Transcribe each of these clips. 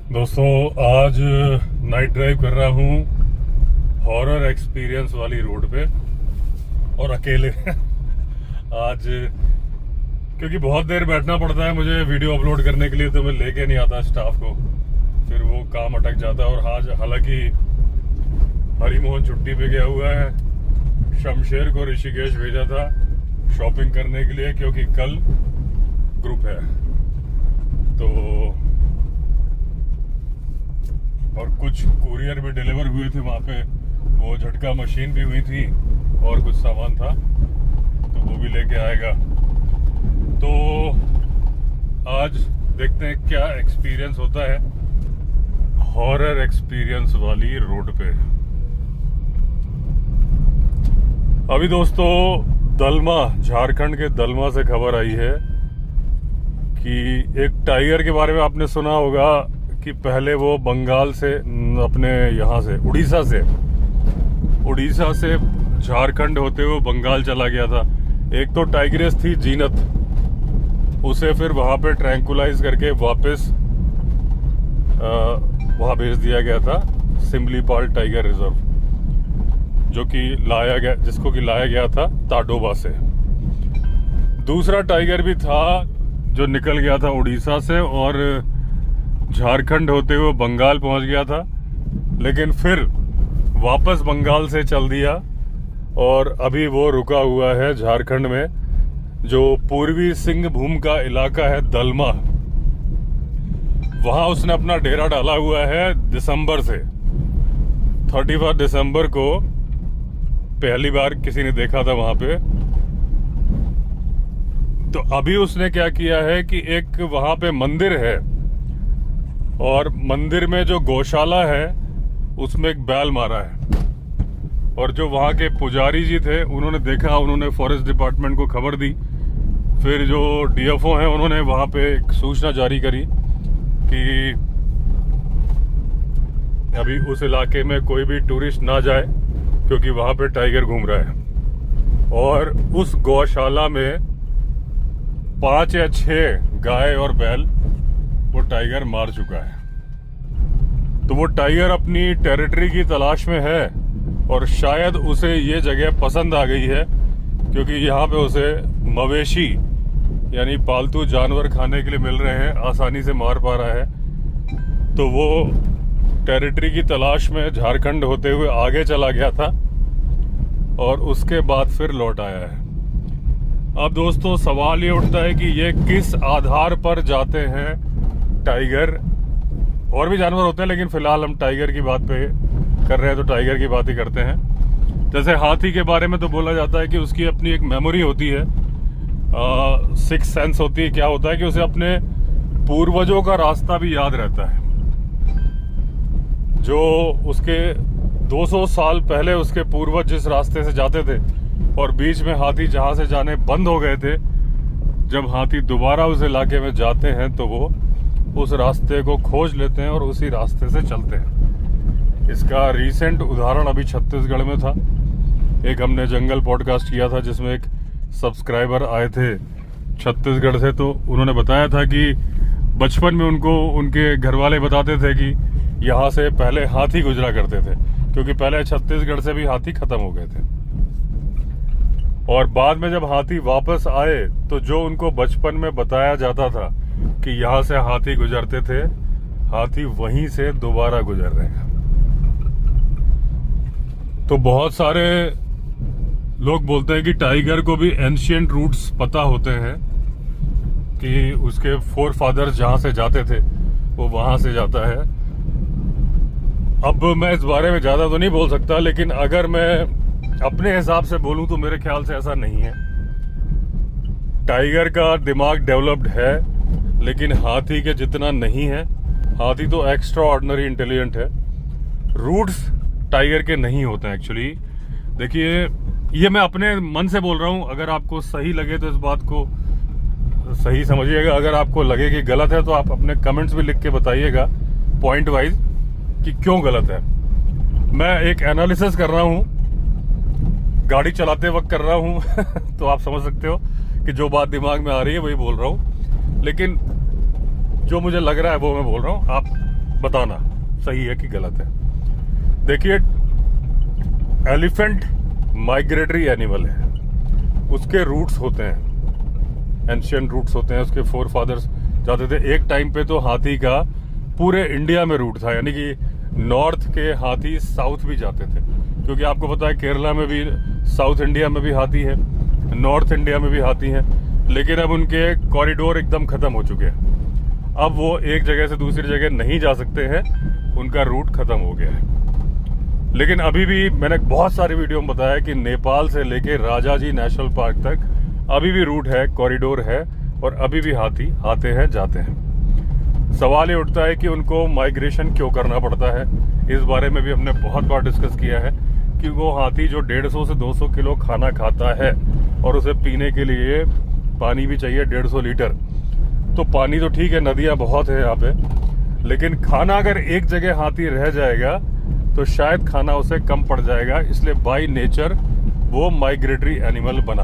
दोस्तों आज night drive कर रहा हूँ हॉरर एक्सपीरियंस वाली रोड पे और अकेले आज क्योंकि बहुत देर बैठना पड़ता है मुझे वीडियो अपलोड करने के लिए, तो मैं लेके नहीं आता स्टाफ को, फिर वो काम अटक जाता है। और आज हालांकि हरी मोहन छुट्टी पे गया हुआ है, शमशेर को ऋषिकेश भेजा था शॉपिंग करने के लिए क्योंकि कल ग्रुप है। तो और कुछ कुरियर भी डिलीवर हुए थे वहाँ पे, वो झटका मशीन भी हुई थी और कुछ सामान था तो वो भी लेके आएगा। तो आज देखते हैं क्या एक्सपीरियंस होता है हॉरर एक्सपीरियंस वाली रोड पे। अभी दोस्तों दलमा, झारखंड के दलमा से खबर आई है कि एक टाइगर के बारे में आपने सुना होगा कि पहले वो बंगाल से, अपने यहाँ से उड़ीसा से झारखंड होते हुए बंगाल चला गया था। एक तो टाइग्रेस थी जीनत, उसे फिर वहाँ पे ट्रैंकुलाइज करके वापस वहाँ भेज दिया गया था सिमलीपाल टाइगर रिजर्व, जो कि जिसको कि लाया गया था ताडोबा से। दूसरा टाइगर भी था जो निकल गया था उड़ीसा से और झारखंड होते हुए बंगाल पहुंच गया था, लेकिन फिर वापस बंगाल से चल दिया और अभी वो रुका हुआ है झारखंड में, जो पूर्वी सिंहभूम का इलाका है दलमा। वहां उसने अपना डेरा डाला हुआ है दिसंबर से। 31 दिसंबर को पहली बार किसी ने देखा था वहां पे। तो अभी उसने क्या किया है कि एक वहां पे मंदिर है और मंदिर में जो गौशाला है उसमें एक बैल मारा है, और जो वहाँ के पुजारी जी थे उन्होंने देखा, उन्होंने फॉरेस्ट डिपार्टमेंट को खबर दी। फिर जो डीएफओ हैं उन्होंने वहाँ पे एक सूचना जारी करी कि अभी उस इलाके में कोई भी टूरिस्ट ना जाए क्योंकि वहाँ पे टाइगर घूम रहा है। और उस गौशाला में 5 या 6 गाय और बैल वो टाइगर मार चुका है। तो वो टाइगर अपनी टेरिटरी की तलाश में है और शायद उसे ये जगह पसंद आ गई है क्योंकि यहाँ पे उसे मवेशी यानी पालतू जानवर खाने के लिए मिल रहे हैं, आसानी से मार पा रहा है। तो वो टेरिटरी की तलाश में झारखंड होते हुए आगे चला गया था और उसके बाद फिर लौट आया है। अब दोस्तों सवाल ये उठता है कि ये किस आधार पर जाते हैं टाइगर। और भी जानवर होते हैं लेकिन फिलहाल हम टाइगर की बात पे कर रहे हैं तो टाइगर की बात ही करते हैं। जैसे हाथी के बारे में तो बोला जाता है कि उसकी अपनी एक मेमोरी होती है, सिक्स सेंस होती है। क्या होता है कि उसे अपने पूर्वजों का रास्ता भी याद रहता है। जो उसके 200 साल पहले उसके पूर्वज जिस रास्ते से जाते थे और बीच में हाथी जहां से जाने बंद हो गए थे, जब हाथी दोबारा उस इलाके में जाते हैं तो वो उस रास्ते को खोज लेते हैं और उसी रास्ते से चलते हैं। इसका रीसेंट उदाहरण अभी छत्तीसगढ़ में था। एक हमने जंगल पॉडकास्ट किया था जिसमें एक सब्सक्राइबर आए थे छत्तीसगढ़ से, तो उन्होंने बताया था कि बचपन में उनको उनके घर वाले बताते थे कि यहाँ से पहले हाथी गुजरा करते थे क्योंकि पहले छत्तीसगढ़ से भी हाथी खत्म हो गए थे। और बाद में जब हाथी वापस आए तो जो उनको बचपन में बताया जाता था कि यहाँ से हाथी गुजरते थे, हाथी वहीं से दोबारा गुजर रहे हैं। तो बहुत सारे लोग बोलते हैं कि टाइगर को भी एंशिएंट रूट्स पता होते हैं कि उसके फोर फादर्स जहां से जाते थे वो वहां से जाता है। अब मैं इस बारे में ज्यादा तो नहीं बोल सकता, लेकिन अगर मैं अपने हिसाब से बोलूं तो मेरे ख्याल से ऐसा नहीं है। टाइगर का दिमाग डेवलप्ड है लेकिन हाथी के जितना नहीं है। हाथी तो एक्स्ट्रा ऑर्डिनरी इंटेलिजेंट है। रूट्स टाइगर के नहीं होते हैं एक्चुअली। देखिए ये मैं अपने मन से बोल रहा हूं, अगर आपको सही लगे तो इस बात को सही समझिएगा, अगर आपको लगे कि गलत है तो आप अपने कमेंट्स भी लिख के बताइएगा पॉइंट वाइज कि क्यों गलत है। मैं एक एनालिसिस कर रहा हूं, गाड़ी चलाते वक्त कर रहा हूं तो आप समझ सकते हो कि जो बात दिमाग में आ रही है वही बोल रहा हूं, लेकिन जो मुझे लग रहा है वो मैं बोल रहा हूं। आप बताना सही है कि गलत है। देखिए, एलिफेंट माइग्रेटरी एनिमल है, उसके रूट्स होते हैं, एंशियंट रूट्स होते हैं, उसके फोर फादर्स जाते थे। एक टाइम पे तो हाथी का पूरे इंडिया में रूट था, यानी कि नॉर्थ के हाथी साउथ भी जाते थे, क्योंकि आपको पता है केरला में भी, साउथ इंडिया में भी हाथी है, नॉर्थ इंडिया में भी हाथी हैं, लेकिन अब उनके कॉरिडोर एकदम खत्म हो चुके हैं। अब वो एक जगह से दूसरी जगह नहीं जा सकते हैं, उनका रूट खत्म हो गया है। लेकिन अभी भी मैंने बहुत सारी वीडियो में बताया कि नेपाल से लेके राजाजी नेशनल पार्क तक अभी भी रूट है, कॉरिडोर है, और अभी भी हाथी आते हैं जाते हैं। सवाल ये उठता है कि उनको माइग्रेशन क्यों करना पड़ता है। इस बारे में भी हमने बहुत बार डिस्कस किया है कि वो हाथी जो 150 से 200 किलो खाना खाता है और उसे पीने के लिए पानी भी चाहिए 150 लीटर, तो पानी तो ठीक है, नदियाँ बहुत है यहाँ पे, लेकिन खाना अगर एक जगह हाथी रह जाएगा तो शायद खाना उसे कम पड़ जाएगा। इसलिए बाय नेचर वो माइग्रेटरी एनिमल बना।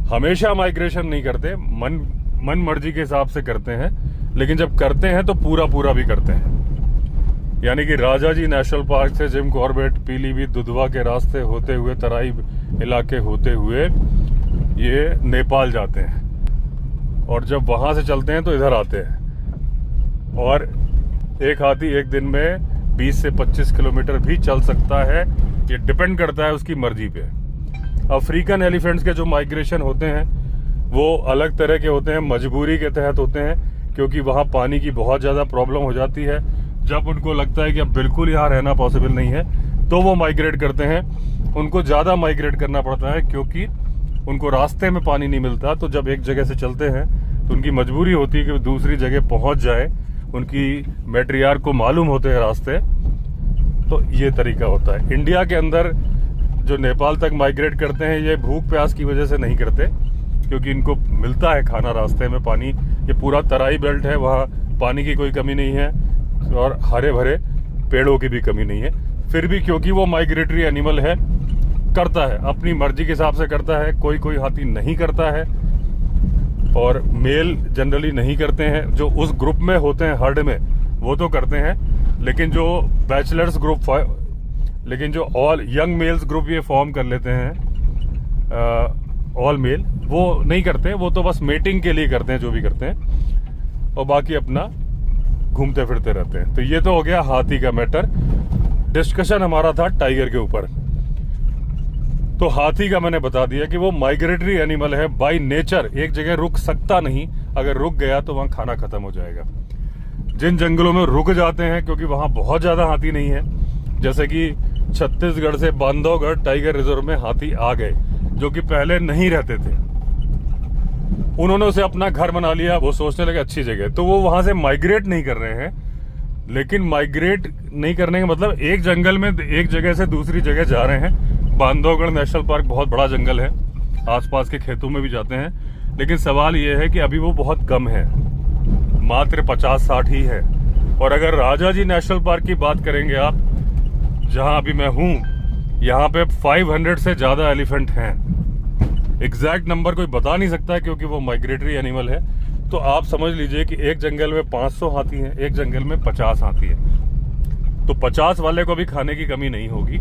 हमेशा माइग्रेशन नहीं करते, मन मर्जी के हिसाब से करते हैं, लेकिन जब करते हैं तो पूरा भी करते हैं। यानी कि राजाजी नेशनल पार्क से जिम कॉर्बेट, पीलीभीत, दुधवा के रास्ते होते हुए, तराई इलाके होते हुए ये नेपाल जाते हैं, और जब वहां से चलते हैं तो इधर आते हैं। और एक हाथी एक दिन में 20 से 25 किलोमीटर भी चल सकता है, ये डिपेंड करता है उसकी मर्जी पे। अफ्रीकन एलिफेंट्स के जो माइग्रेशन होते हैं वो अलग तरह के होते हैं, मजबूरी के तहत होते हैं, क्योंकि वहाँ पानी की बहुत ज़्यादा प्रॉब्लम हो जाती है। जब उनको लगता है कि अब बिल्कुल यहाँ रहना पॉसिबल नहीं है तो वो माइग्रेट करते हैं। उनको ज़्यादा माइग्रेट करना पड़ता है क्योंकि उनको रास्ते में पानी नहीं मिलता, तो जब एक जगह से चलते हैं तो उनकी मजबूरी होती है कि वो दूसरी जगह पहुँच जाए। उनकी मैट्रियार्क को मालूम होते हैं रास्ते, तो ये तरीका होता है। इंडिया के अंदर जो नेपाल तक माइग्रेट करते हैं, ये भूख प्यास की वजह से नहीं करते, क्योंकि इनको मिलता है खाना रास्ते में, पानी। ये पूरा तराई बेल्ट है, वहाँ पानी की कोई कमी नहीं है और हरे भरे पेड़ों की भी कमी नहीं है। फिर भी क्योंकि वो माइग्रेटरी एनिमल है, करता है, अपनी मर्जी के हिसाब से करता है। कोई हाथी नहीं करता है, और मेल जनरली नहीं करते हैं। जो उस ग्रुप में होते हैं, हर्ड में, वो तो करते हैं, लेकिन जो बैचलर्स ग्रुप, लेकिन जो ऑल यंग मेल्स ग्रुप ये फॉर्म कर लेते हैं, ऑल मेल, वो नहीं करते। वो तो बस मेटिंग के लिए करते हैं जो भी करते हैं, और बाकी अपना घूमते फिरते रहते हैं। तो ये तो हो गया हाथी का मैटर। डिस्कशन हमारा था टाइगर के ऊपर। तो हाथी का मैंने बता दिया कि वो माइग्रेटरी एनिमल है बाय नेचर, एक जगह रुक सकता नहीं। अगर रुक गया तो वहां खाना खत्म हो जाएगा। जिन जंगलों में रुक जाते हैं, क्योंकि वहां बहुत ज्यादा हाथी नहीं है, जैसे कि छत्तीसगढ़ से बांधवगढ़ टाइगर रिजर्व में हाथी आ गए, जो कि पहले नहीं रहते थे। उन्होंने उसे अपना घर बना लिया, वो सोचने लगे अच्छी जगह, तो वो वहां से माइग्रेट नहीं कर रहे हैं। लेकिन माइग्रेट नहीं करने का मतलब एक जंगल में एक जगह से दूसरी जगह जा रहे हैं। बांधवगढ़ नेशनल पार्क बहुत बड़ा जंगल है, आसपास के खेतों में भी जाते हैं, लेकिन सवाल यह है कि अभी वो बहुत कम है, मात्र 50-60 ही है। और अगर राजाजी नेशनल पार्क की बात करेंगे आप, जहां अभी मैं हूं, यहाँ पे 500 से ज्यादा एलिफेंट हैं। एग्जैक्ट नंबर कोई बता नहीं सकता क्योंकि वो माइग्रेटरी एनिमल है। तो आप समझ लीजिए कि एक जंगल में 500 हाथी हैं, एक जंगल में 50 हाथी है। तो 50 वाले को भी खाने की कमी नहीं होगी,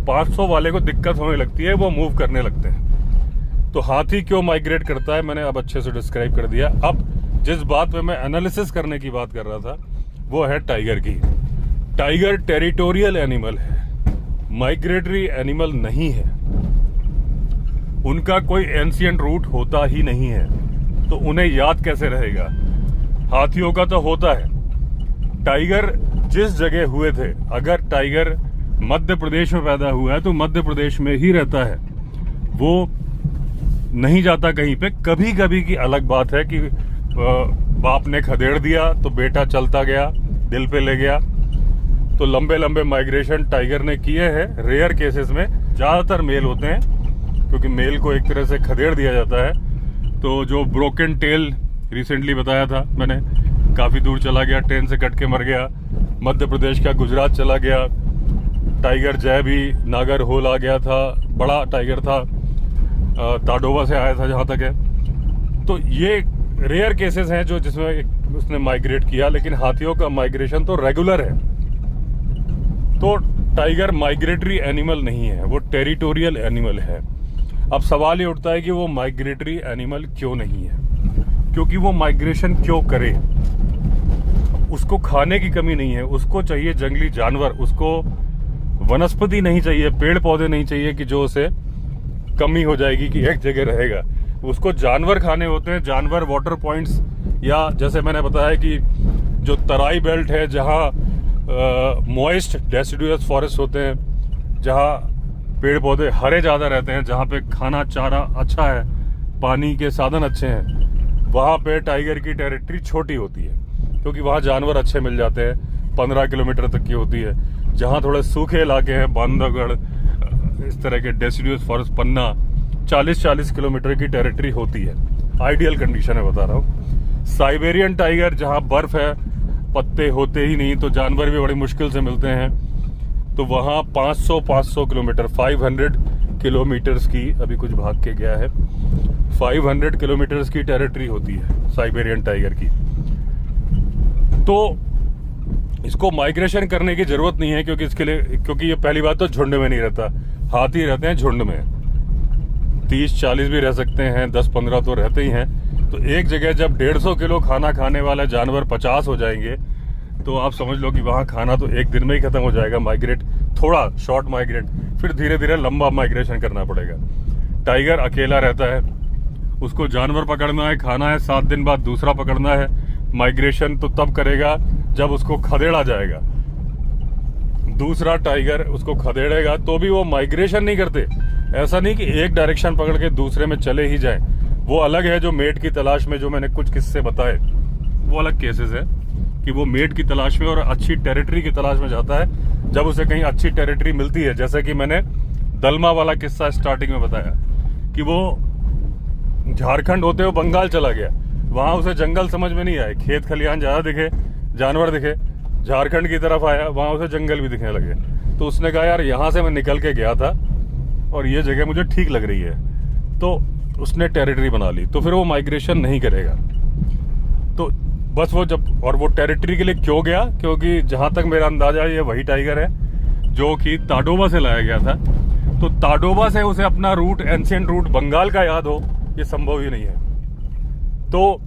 500 वाले को दिक्कत होने लगती है, वो मूव करने लगते हैं। तो हाथी क्यों माइग्रेट करता है, मैंने अब अच्छे से डिस्क्राइब कर दिया। अब जिस बात पे मैं एनालिसिस करने की बात कर रहा था, वो है टाइगर की। टाइगर टेरिटोरियल एनिमल है, माइग्रेटरी एनिमल नहीं है। उनका कोई एंशिएंट रूट होता ही नहीं है, तो उन्हें याद कैसे रहेगा। हाथियों का तो होता है। टाइगर जिस जगह हुए थे, अगर टाइगर मध्य प्रदेश में पैदा हुआ है तो मध्य प्रदेश में ही रहता है, वो नहीं जाता कहीं पे। कभी कभी की अलग बात है कि बाप ने खदेड़ दिया तो बेटा चलता गया, दिल पे ले गया। तो लंबे लंबे माइग्रेशन टाइगर ने किए हैं। रेयर केसेस में, ज्यादातर मेल होते हैं, क्योंकि मेल को एक तरह से खदेड़ दिया जाता है। तो जो ब्रोकन टेल रिसेंटली बताया था मैंने, काफी दूर चला गया, ट्रेन से कट के मर गया, मध्य प्रदेश का गुजरात चला गया। टाइगर जय भी नागर होल आ गया था, बड़ा टाइगर था, ताडोबा से आया था जहां तक है। तो ये रेयर केसेस हैं जो जिसमें उसने माइग्रेट किया, लेकिन हाथियों का माइग्रेशन तो रेगुलर है। तो टाइगर माइग्रेटरी एनिमल नहीं है, वो टेरिटोरियल एनिमल है। अब सवाल ये उठता है कि वो माइग्रेटरी एनिमल क्यों नहीं है, क्योंकि वो माइग्रेशन क्यों करे? उसको खाने की कमी नहीं है, उसको चाहिए जंगली जानवर, उसको वनस्पति नहीं चाहिए, पेड़ पौधे नहीं चाहिए कि जो उसे कमी हो जाएगी कि एक जगह रहेगा। उसको जानवर खाने होते हैं, जानवर, वाटर पॉइंट्स, या जैसे मैंने बताया कि जो तराई बेल्ट है जहाँ मॉइस्ट डेसिडुअस फॉरेस्ट होते हैं, जहाँ पेड़ पौधे हरे ज़्यादा रहते हैं, जहाँ पे खाना चारा अच्छा है, पानी के साधन अच्छे हैं, वहाँ पे टाइगर की टेरिटरी छोटी होती है, क्योंकि वहाँ जानवर अच्छे मिल जाते हैं। 15 किलोमीटर तक की होती है। जहाँ थोड़े सूखे इलाके हैं, बांधवगढ़, इस तरह के डेसिडुअस फॉरेस्ट, पन्ना, 40-40 किलोमीटर की टेरिटरी होती है। आइडियल कंडीशन है, बता रहा हूँ। साइबेरियन टाइगर जहाँ बर्फ है, पत्ते होते ही नहीं, तो जानवर भी बड़ी मुश्किल से मिलते हैं, तो वहाँ 500 किलोमीटर, 500 किलोमीटर्स की, अभी कुछ भाग के गया है, 500 किलोमीटर्स की टेरिटरी होती है साइबेरियन टाइगर की। तो इसको माइग्रेशन करने की जरूरत नहीं है, क्योंकि इसके लिए, क्योंकि ये पहली बात तो झुंड में नहीं रहता। हाथी रहते हैं झुंड में, 30-40 भी रह सकते हैं, 10-15 तो रहते ही हैं। तो एक जगह जब 150 किलो खाना खाने वाला जानवर 50 हो जाएंगे, तो आप समझ लो कि वहाँ खाना तो एक दिन में ही खत्म हो जाएगा। माइग्रेट, थोड़ा शॉर्ट माइग्रेट, फिर धीरे धीरे लंबा माइग्रेशन करना पड़ेगा। टाइगर अकेला रहता है, उसको जानवर पकड़ना है, खाना है, 7 दिन बाद दूसरा पकड़ना है। माइग्रेशन तो तब करेगा जब उसको खदेड़ा जाएगा। दूसरा टाइगर उसको खदेड़ेगा तो भी वो माइग्रेशन नहीं करते। ऐसा नहीं कि एक डायरेक्शन पकड़ के दूसरे में चले ही जाएं। वो अलग है जो मेट की तलाश में, जो मैंने कुछ किस्से बताए, वो अलग केसेस है कि वो मेट की तलाश में और अच्छी टेरिटरी की तलाश में जाता है। जब उसे कहीं अच्छी टेरिटरी मिलती है, जैसे कि मैंने दलमा वाला किस्सा स्टार्टिंग में बताया कि वो झारखंड होते हुए बंगाल चला गया, वहां उसे जंगल समझ में नहीं आए, खेत खलिहान ज्यादा दिखे, जानवर दिखे। झारखंड की तरफ आया, वहां उसे जंगल भी दिखने लगे। तो उसने कहा यार यहाँ से मैं निकल के गया था और ये जगह मुझे ठीक लग रही है, तो उसने टेरिटरी बना ली। तो फिर वो माइग्रेशन नहीं करेगा। तो बस वो जब, और वो टेरिटरी के लिए क्यों गया, क्योंकि जहां तक मेरा अंदाजा है ये वही टाइगर है जो कि ताडोबा से लाया गया था। तो ताडोबा से उसे अपना रूट, एंशिएंट रूट बंगाल का याद हो, ये संभव ही नहीं है। तो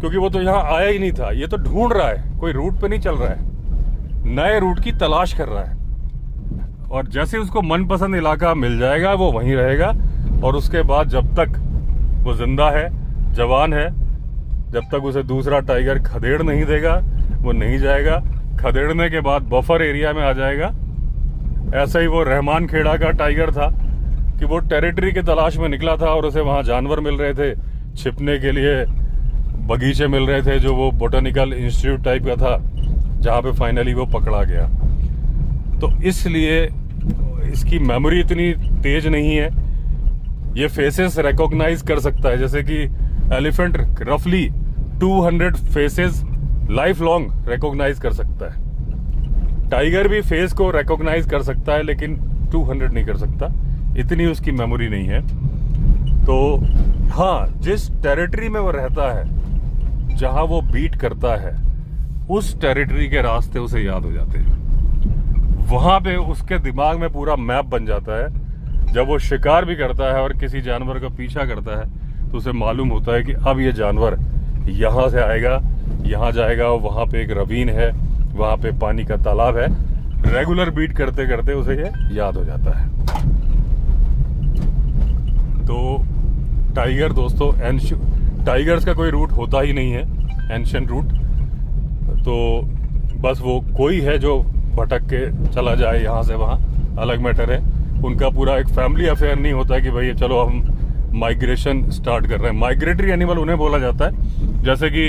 क्योंकि वो तो यहाँ आया ही नहीं था, ये तो ढूंढ रहा है, कोई रूट पे नहीं चल रहा है, नए रूट की तलाश कर रहा है। और जैसे उसको मनपसंद इलाका मिल जाएगा वो वहीं रहेगा। और उसके बाद जब तक वो जिंदा है, जवान है, जब तक उसे दूसरा टाइगर खदेड़ नहीं देगा वो नहीं जाएगा। खदेड़ने के बाद बफर एरिया में आ जाएगा। ऐसा ही वो रहमान खेड़ा का टाइगर था कि वो टेरिटरी की तलाश में निकला था और उसे वहां जानवर मिल रहे थे, छिपने के लिए बगीचे मिल रहे थे, जो वो बोटेनिकल इंस्टीट्यूट टाइप का था, जहां पे फाइनली वो पकड़ा गया। तो इसलिए इसकी मेमोरी इतनी तेज नहीं है, ये फेसेस रिकॉग्नाइज कर सकता है। जैसे कि एलिफेंट रफली 200 फेसेस लाइफ लॉन्ग रिकॉग्नाइज कर सकता है। टाइगर भी फेस को रिकॉग्नाइज कर सकता है, लेकिन 200 नहीं कर सकता, इतनी उसकी मेमोरी नहीं है। तो हाँ, जिस टेरिटरी में वो रहता है, जहां वो बीट करता है, उस टेरिटरी के रास्ते उसे याद हो जाते हैं। वहां पे उसके दिमाग में पूरा मैप बन जाता है। जब वो शिकार भी करता है और किसी जानवर का पीछा करता है, तो उसे मालूम होता है कि अब ये जानवर यहाँ से आएगा, यहाँ जाएगा, वहां पे एक रवीन है, वहां पे पानी का तालाब है। रेगुलर बीट करते करते उसे ये याद हो जाता है। तो टाइगर दोस्तों, टाइगर्स का कोई रूट होता ही नहीं है, एंशिएंट रूट। तो बस वो कोई है जो भटक के चला जाए यहाँ से वहाँ, अलग मैटर है। उनका पूरा एक फैमिली अफेयर नहीं होता है कि भाई चलो हम माइग्रेशन स्टार्ट कर रहे हैं। माइग्रेटरी एनिमल उन्हें बोला जाता है, जैसे कि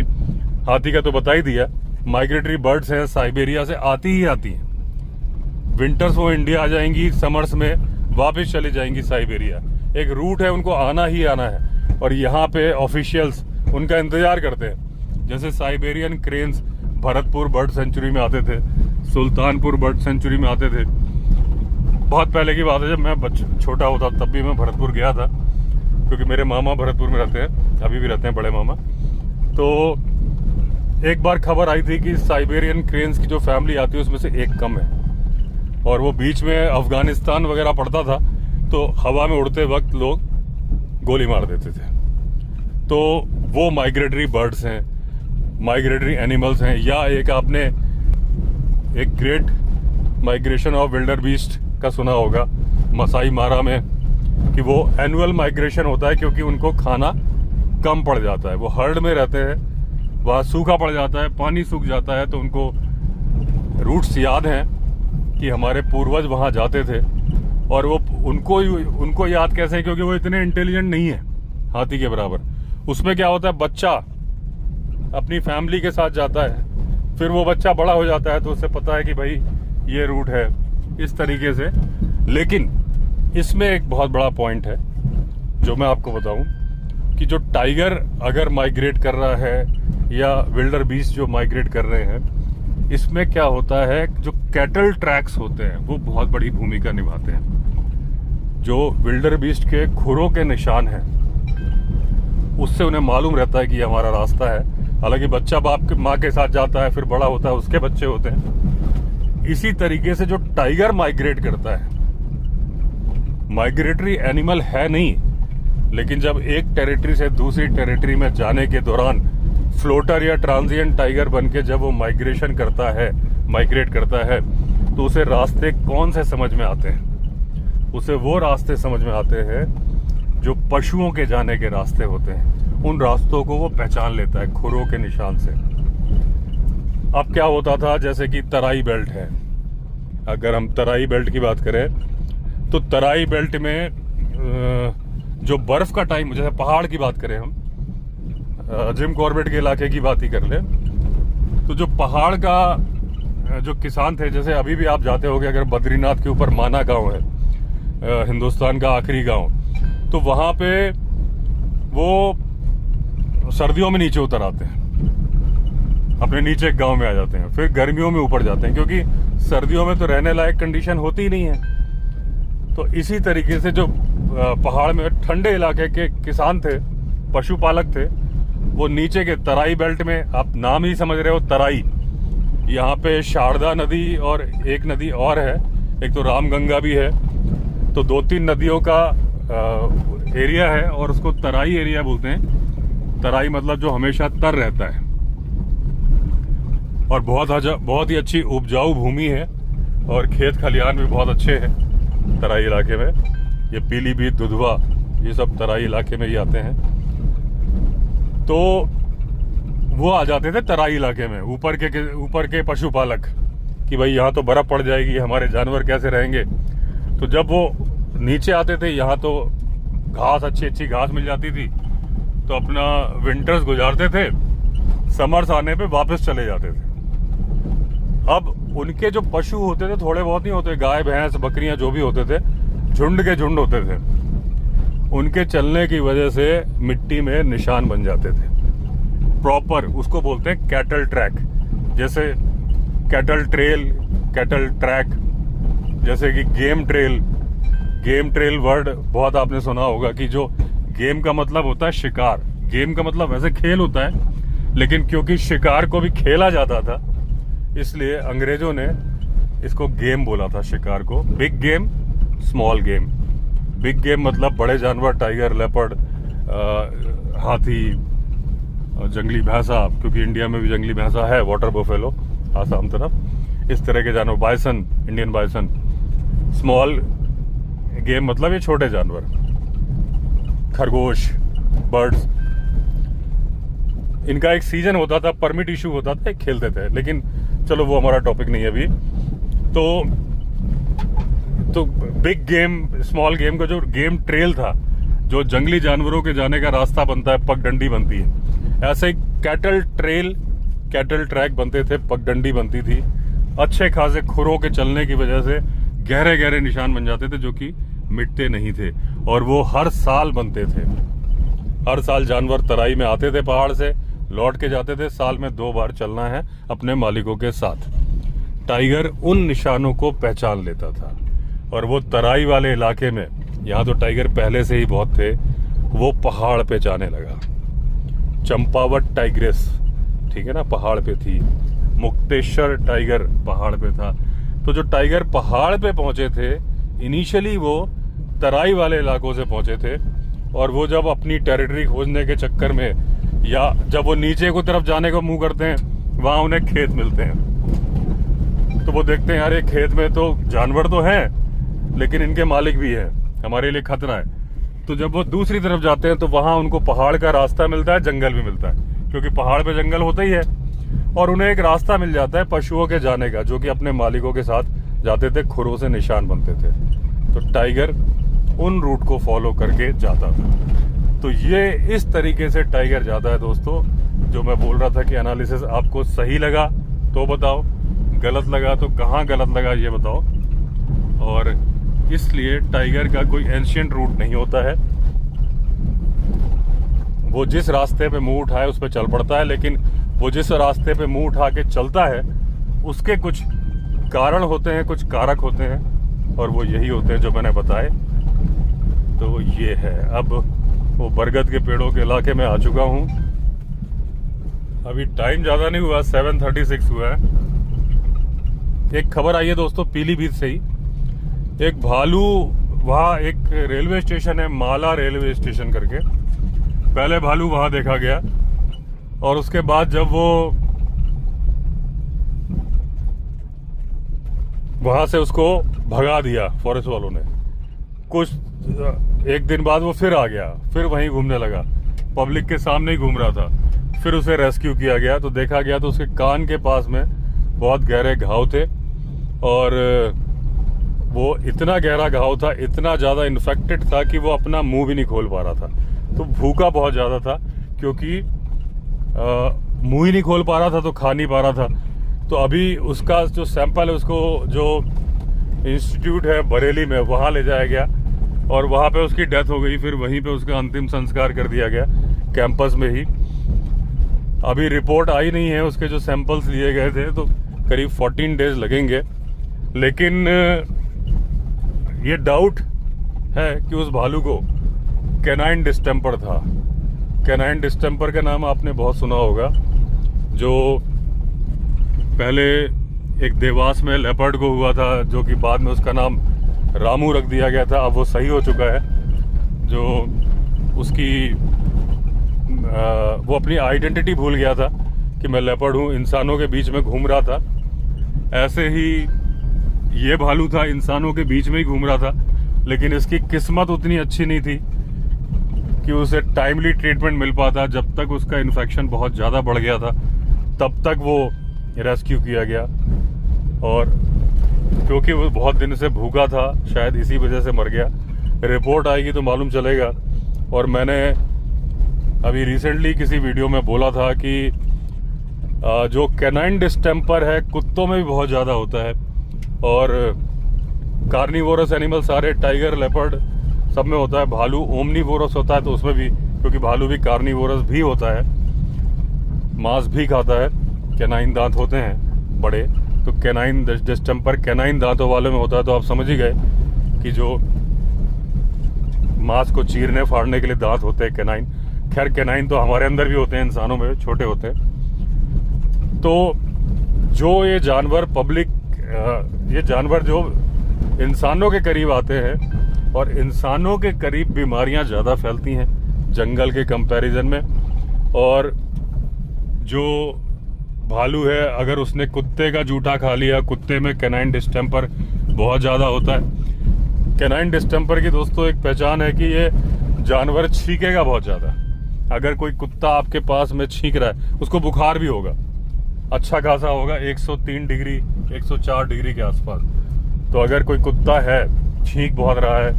हाथी का तो बता ही दिया। माइग्रेटरी बर्ड्स हैं, साइबेरिया से आती ही आती हैं। विंटर्स वो इंडिया आ जाएंगी, समर्स में वापस चली जाएंगी साइबेरिया। एक रूट है, उनको आना ही आना है। और यहाँ पे ऑफिशियल्स उनका इंतजार करते हैं। जैसे Siberian cranes Bharatpur bird sanctuary में आते थे, सुल्तानपुर बर्ड सेंचुरी में आते थे। बहुत पहले की बात है, जब मैं छोटा होता तब भी मैं भरतपुर गया था, क्योंकि मेरे मामा भरतपुर में रहते हैं, अभी भी रहते हैं, बड़े मामा। तो एक बार खबर आई थी कि साइबेरियन क्रेन्स की जो फैमिली आती है उसमें से एक कम है, और वो बीच में अफगानिस्तान वगैरह पड़ता था तो हवा में उड़ते वक्त लोग गोली मार देते थे। तो वो माइग्रेटरी बर्ड्स हैं, माइग्रेटरी एनिमल्स हैं, या एक आपने एक ग्रेट माइग्रेशन ऑफ विल्डर बीस्ट का सुना होगा मसाई मारा में, कि वो एनुअल माइग्रेशन होता है क्योंकि उनको खाना कम पड़ जाता है। वो हर्ड में रहते हैं, वहाँ सूखा पड़ जाता है, पानी सूख जाता है, तो उनको रूट्स याद हैं कि हमारे पूर्वज वहाँ जाते थे, और वो उनको याद कैसे है क्योंकि वो इतने इंटेलिजेंट नहीं है हाथी के बराबर। उसमें क्या होता है, बच्चा अपनी फैमिली के साथ जाता है, फिर वो बच्चा बड़ा हो जाता है तो उसे पता है कि भाई ये रूट है, इस तरीके से। लेकिन इसमें एक बहुत बड़ा पॉइंट है जो मैं आपको बताऊं कि जो टाइगर अगर माइग्रेट कर रहा है या विल्डर बीस्ट जो माइग्रेट कर रहे हैं, इसमें क्या होता है, जो कैटल ट्रैक्स होते हैं वो बहुत बड़ी भूमिका निभाते हैं। जो विल्डर बीस्ट के खुरों के निशान हैं उससे उन्हें मालूम रहता है कि ये हमारा रास्ता है। हालांकि बच्चा बाप के माँ के साथ जाता है, फिर बड़ा होता है, उसके बच्चे होते हैं। इसी तरीके से जो टाइगर माइग्रेट करता है, माइग्रेटरी एनिमल है नहीं, लेकिन जब एक टेरिटरी से दूसरी टेरिटरी में जाने के दौरान फ्लोटर या ट्रांजिएंट टाइगर बनके जब वो माइग्रेट करता है तो उसे रास्ते कौन से समझ में आते हैं? उसे वो रास्ते समझ में आते हैं जो पशुओं के जाने के रास्ते होते हैं। उन रास्तों को वो पहचान लेता है खुरों के निशान से। अब क्या होता था, जैसे कि तराई बेल्ट है, अगर हम तराई बेल्ट की बात करें तो तराई बेल्ट में जो बर्फ का टाइम, जैसे पहाड़ की बात करें हम, जिम कॉर्बेट के इलाके की बात ही कर ले, तो जो पहाड़ का जो किसान थे, जैसे अभी भी आप जाते होगे अगर बद्रीनाथ के ऊपर माना गांव है, हिंदुस्तान का आखिरी गांव, तो वहां पे वो सर्दियों में नीचे उतर आते हैं, अपने नीचे एक गांव में आ जाते हैं, फिर गर्मियों में ऊपर जाते हैं क्योंकि सर्दियों में तो रहने लायक कंडीशन होती ही नहीं है। तो इसी तरीके से जो पहाड़ में ठंडे इलाके के किसान थे, पशुपालक थे, वो नीचे के तराई बेल्ट में, आप नाम ही समझ रहे हो तराई, यहाँ पे शारदा नदी और एक नदी और है, एक तो रामगंगा भी है, तो 2-3 नदियों का एरिया है और उसको तराई एरिया बोलते हैं। तराई मतलब जो हमेशा तर रहता है, और बहुत ही अच्छी उपजाऊ भूमि है और खेत खलिहान भी बहुत अच्छे हैं तराई इलाके में। ये पीलीभीत, दुधवा, ये सब तराई इलाके में ही आते हैं। तो वो आ जाते थे तराई इलाके में, ऊपर के पशुपालक, कि भाई यहाँ तो बर्फ पड़ जाएगी, हमारे जानवर कैसे रहेंगे। तो जब वो नीचे आते थे, यहाँ तो घास, अच्छी घास मिल जाती थी, तो अपना विंटर्स गुजारते थे, समर्स आने पे वापस चले जाते थे। अब उनके जो पशु होते थे, थोड़े बहुत नहीं होते, गाय भैंस बकरियां जो भी होते थे, झुंड के झुंड होते थे, उनके चलने की वजह से मिट्टी में निशान बन जाते थे प्रॉपर। उसको बोलते हैं कैटल ट्रैक, जैसे कैटल ट्रेल, कैटल ट्रैक, जैसे कि गेम ट्रेल वर्ड बहुत आपने सुना होगा कि जो गेम का मतलब होता है शिकार। गेम का मतलब वैसे खेल होता है, लेकिन क्योंकि शिकार को भी खेला जाता था इसलिए अंग्रेजों ने इसको गेम बोला था, शिकार को। Big game, small game. Big game मतलब बड़े जानवर, टाइगर, लेपर्ड, हाथी, जंगली भैंसा, क्योंकि इंडिया में भी जंगली भैंसा है, वाटर बफेलो आसाम तरफ, इस तरह के जानवर, bison, Indian bison. Small game मतलब ये छोटे जानवर, खरगोश, बर्ड्स। इनका एक सीजन होता था, परमिट इशू होता था, खेलते थे, लेकिन चलो वो हमारा टॉपिक नहीं है अभी। तो बिग गेम, स्मॉल गेम का जो गेम ट्रेल था, जो जंगली जानवरों के जाने का रास्ता बनता है, पगडंडी बनती है, ऐसे कैटल ट्रेल, कैटल ट्रैक बनते थे, पगडंडी बनती थी। अच्छे खासे खुरों के चलने की वजह से गहरे गहरे निशान बन जाते थे जो कि मिटते नहीं थे, और वो हर साल बनते थे। हर साल जानवर तराई में आते थे, पहाड़ से लौट के जाते थे। साल में 2 बार चलना है अपने मालिकों के साथ। टाइगर उन निशानों को पहचान लेता था, और वो तराई वाले इलाके में, यहाँ तो टाइगर पहले से ही बहुत थे, वो पहाड़ पे जाने लगा। चंपावत टाइग्रेस, ठीक है ना, पहाड़ पे थी। मुक्तेश्वर टाइगर पहाड़ पे था। तो जो टाइगर पहाड़ पे पहुंचे थे, इनिशियली वो तराई वाले इलाकों से पहुंचे थे, और वो जब अपनी टेरिटरी खोजने के चक्कर में, या जब वो नीचे की तरफ जाने को मुंह करते हैं, वहां उन्हें खेत मिलते हैं। तो वो देखते हैं यार ये खेत में तो जानवर तो हैं, लेकिन इनके मालिक भी हैं, हमारे लिए खतरा है। तो जब वो दूसरी तरफ जाते हैं तो वहां उनको पहाड़ का रास्ता मिलता है, जंगल भी मिलता है, क्योंकि पहाड़ पे जंगल होता ही है। और उन्हें एक रास्ता मिल जाता है पशुओं के जाने का, जो कि अपने मालिकों के साथ जाते थे, खुरों से निशान बनते थे। तो टाइगर उन रूट को फॉलो करके जाता था। तो ये इस तरीके से टाइगर जाता है दोस्तों। जो मैं बोल रहा था कि एनालिसिस आपको सही लगा तो बताओ, गलत लगा तो कहाँ गलत लगा ये बताओ। और इसलिए टाइगर का कोई एंशिएंट रूट नहीं होता है, वो जिस रास्ते पे मुंह उठाए उस पर चल पड़ता है। लेकिन वो जिस रास्ते पे मुंह उठा के चलता है उसके कुछ कारण होते हैं, कुछ कारक होते हैं, और वो यही होते हैं जो मैंने बताए। तो ये है, अब वो बरगद के पेड़ों के इलाके में आ चुका हूँ। अभी टाइम ज़्यादा नहीं हुआ, 7:36 हुआ है। एक खबर आई है दोस्तों पीलीभीत से ही। एक भालू, वहाँ एक रेलवे स्टेशन है, माला रेलवे स्टेशन करके, पहले भालू वहाँ देखा गया, और उसके बाद जब वो वहाँ से उसको भगा दिया फॉरेस्ट वालों ने, कुछ एक दिन बाद वो फिर आ गया, फिर वहीं घूमने लगा, पब्लिक के सामने ही घूम रहा था। फिर उसे रेस्क्यू किया गया, तो देखा गया तो उसके कान के पास में बहुत गहरे घाव थे, और वो इतना गहरा घाव था, इतना ज़्यादा इन्फेक्टेड था कि वो अपना मुंह भी नहीं खोल पा रहा था। तो भूखा बहुत ज़्यादा था, क्योंकि मुंह ही नहीं खोल पा रहा था तो खा नहीं पा रहा था। तो अभी उसका जो सैंपल है, उसको जो इंस्टीट्यूट है बरेली में, वहाँ ले जाया गया, और वहाँ पे उसकी डेथ हो गई। फिर वहीं पे उसका अंतिम संस्कार कर दिया गया, कैंपस में ही। अभी रिपोर्ट आई नहीं है, उसके जो सैंपल्स लिए गए थे, तो करीब 14 डेज लगेंगे। लेकिन ये डाउट है कि उस भालू को कैनाइन डिस्टेम्पर था। कैनाइन डिस्टेम्पर का नाम आपने बहुत सुना होगा, जो पहले एक देवास में लेपर्ड को हुआ था, जो कि बाद में उसका नाम रामू रख दिया गया था। अब वो सही हो चुका है, जो उसकी वो अपनी आइडेंटिटी भूल गया था कि मैं लेपर्ड हूँ, इंसानों के बीच में घूम रहा था। ऐसे ही ये भालू था, इंसानों के बीच में ही घूम रहा था, लेकिन इसकी किस्मत उतनी अच्छी नहीं थी कि उसे टाइमली ट्रीटमेंट मिल पाता। जब तक उसका इन्फेक्शन बहुत ज़्यादा बढ़ गया था, तब तक वो रेस्क्यू किया गया। और क्योंकि वो बहुत दिन से भूखा था, शायद इसी वजह से मर गया। रिपोर्ट आएगी तो मालूम चलेगा। और मैंने अभी रिसेंटली किसी वीडियो में बोला था कि जो कैनाइन डिस्टेम्पर है कुत्तों में भी बहुत ज़्यादा होता है, और कार्निवोरस एनिमल सारे, टाइगर, लेपर्ड, सब में होता है। भालू ओमनीवोरस होता है, तो उसमें भी, क्योंकि भालू भी कार्निवोरस भी होता है, मांस भी खाता है। कैनाइन दांत होते हैं बड़े, तो कैनाइन डिस्टेम्पर कैनाइन दांतों वाले में होता है। तो आप समझ ही गए कि जो मांस को चीरने फाड़ने के लिए दांत होते हैं कैनाइन। खैर कैनाइन तो हमारे अंदर भी होते हैं, इंसानों में छोटे होते हैं। तो जो ये जानवर ये जानवर जो इंसानों के करीब आते हैं, और इंसानों के करीब बीमारियां ज़्यादा फैलती हैं जंगल के कंपैरिजन में। और जो भालू है, अगर उसने कुत्ते का जूठा खा लिया, कुत्ते में कैनाइन डिस्टेम्पर बहुत ज़्यादा होता है। कैनाइन डिस्टेम्पर की दोस्तों एक पहचान है कि ये जानवर छींकेगा बहुत ज़्यादा। अगर कोई कुत्ता आपके पास में छींक रहा है, उसको बुखार भी होगा, अच्छा खासा होगा, 103 डिग्री 104 डिग्री के आसपास। तो अगर कोई कुत्ता है, छींक बहुत रहा है,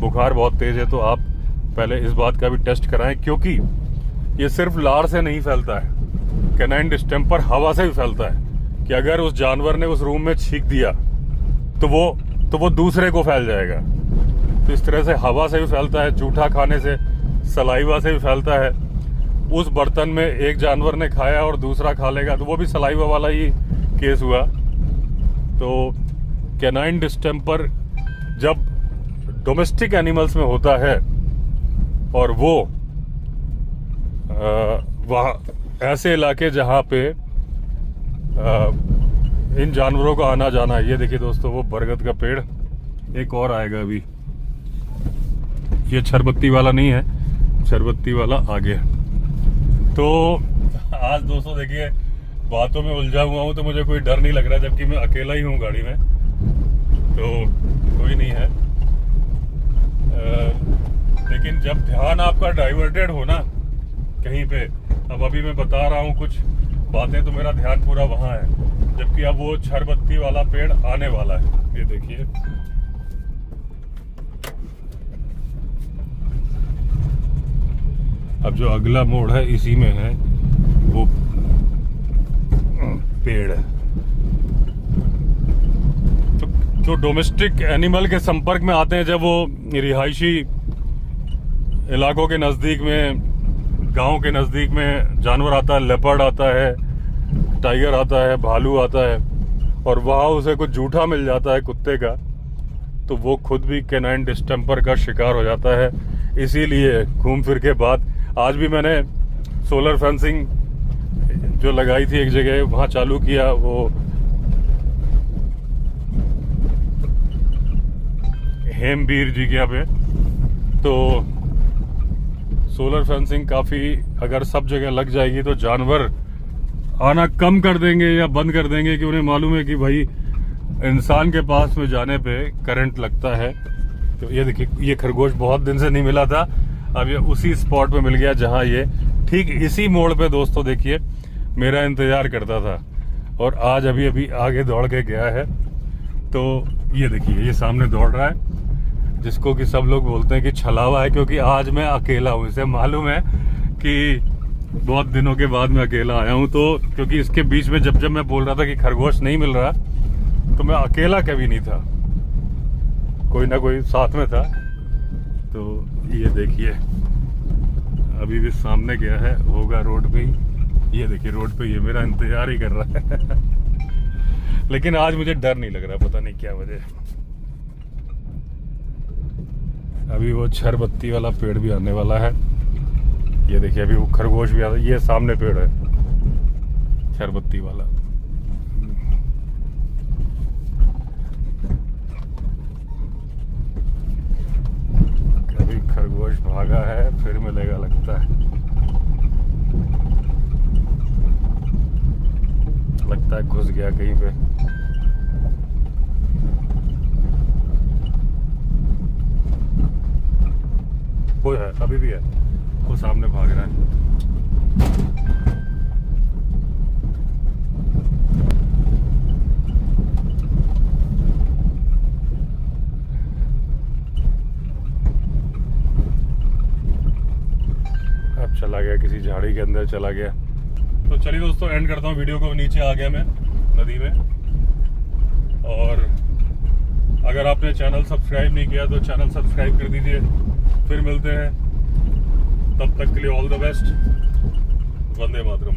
बुखार बहुत तेज है, तो आप पहले इस बात का भी टेस्ट कराएं, क्योंकि ये सिर्फ लार से नहीं फैलता है। कैनाइन डिस्टेम्पर हवा से भी फैलता है, कि अगर उस जानवर ने उस रूम में छींक दिया तो वो दूसरे को फैल जाएगा। तो इस तरह से हवा से भी फैलता है, जूठा खाने से, सलाइवा से भी फैलता है। उस बर्तन में एक जानवर ने खाया और दूसरा खा लेगा, तो वो भी सलाइवा वाला ही केस हुआ। तो कैनाइन डिस्टेम्पर जब डोमेस्टिक एनिमल्स में होता है, और वो वहाँ ऐसे इलाके जहाँ पे इन जानवरों का आना जाना है। ये देखिए दोस्तों, वो बरगद का पेड़ एक और आएगा अभी। ये छरबत्ती वाला नहीं है, छरबत्ती वाला आगे। तो आज दोस्तों देखिए, बातों में उलझा हुआ हूँ तो मुझे कोई डर नहीं लग रहा, जबकि मैं अकेला ही हूँ गाड़ी में, तो कोई नहीं है। लेकिन जब ध्यान आपका डाइवर्टेड हो ना कहीं पे, अब अभी मैं बता रहा हूँ कुछ बातें, तो मेरा ध्यान पूरा वहाँ है, जबकि अब वो छरबत्ती वाला पेड़ आने वाला है। ये देखिए, अब जो अगला मोड़ है इसी में है वो पेड़ है। तो जो डोमेस्टिक एनिमल के संपर्क में आते हैं, जब वो रिहायशी इलाकों के नज़दीक में, गांव के नज़दीक में जानवर आता है, लेपर्ड आता है, टाइगर आता है, भालू आता है, और वहाँ उसे कुछ जूठा मिल जाता है कुत्ते का, तो वो खुद भी कैनाइन डिस्टेंपर का शिकार हो जाता है। इसीलिए घूम फिर के बाद आज भी मैंने सोलर फेंसिंग जो लगाई थी एक जगह, वहाँ चालू किया, वो हेमबीर जी के यहाँ पे। तो सोलर फेंसिंग काफ़ी अगर सब जगह लग जाएगी तो जानवर आना कम कर देंगे या बंद कर देंगे, कि उन्हें मालूम है कि भाई इंसान के पास में जाने पे करंट लगता है। तो ये देखिए, ये खरगोश बहुत दिन से नहीं मिला था, अब ये उसी स्पॉट पे मिल गया जहां ये ठीक इसी मोड़ पे दोस्तों देखिए मेरा इंतजार करता था, और आज अभी अभी आगे दौड़ के गया है। तो ये देखिए, ये सामने दौड़ रहा है, जिसको कि सब लोग बोलते हैं कि छलावा है, क्योंकि आज मैं अकेला हूँ। इसे मालूम है कि बहुत दिनों के बाद मैं अकेला आया हूँ, तो क्योंकि इसके बीच में जब मैं बोल रहा था कि खरगोश नहीं मिल रहा, तो मैं अकेला कभी नहीं था, कोई ना कोई साथ में था। तो ये देखिए, अभी भी सामने गया है, होगा रोड पे ही। ये देखिए, रोड पे ये मेरा इंतजार ही कर रहा है। लेकिन आज मुझे डर नहीं लग रहा, पता नहीं क्या वजह। अभी वो छरबत्ती वाला पेड़ भी आने वाला है। ये देखिए, अभी वो खरगोश भी आता है। ये सामने पेड़ है छरबत्ती वाला। अभी खरगोश भागा है, फिर मिलेगा लगता है। लगता है घुस गया कहीं पे। वो है, अभी भी है, वो सामने भाग रहा है। अब चला गया, किसी झाड़ी के अंदर चला गया। तो चलिए दोस्तों, एंड करता हूँ वीडियो को। नीचे आ गया मैं नदी में, और अगर आपने चैनल सब्सक्राइब नहीं किया तो चैनल सब्सक्राइब कर दीजिए। फिर मिलते हैं, तब तक के लिए all the best. Vande Mataram.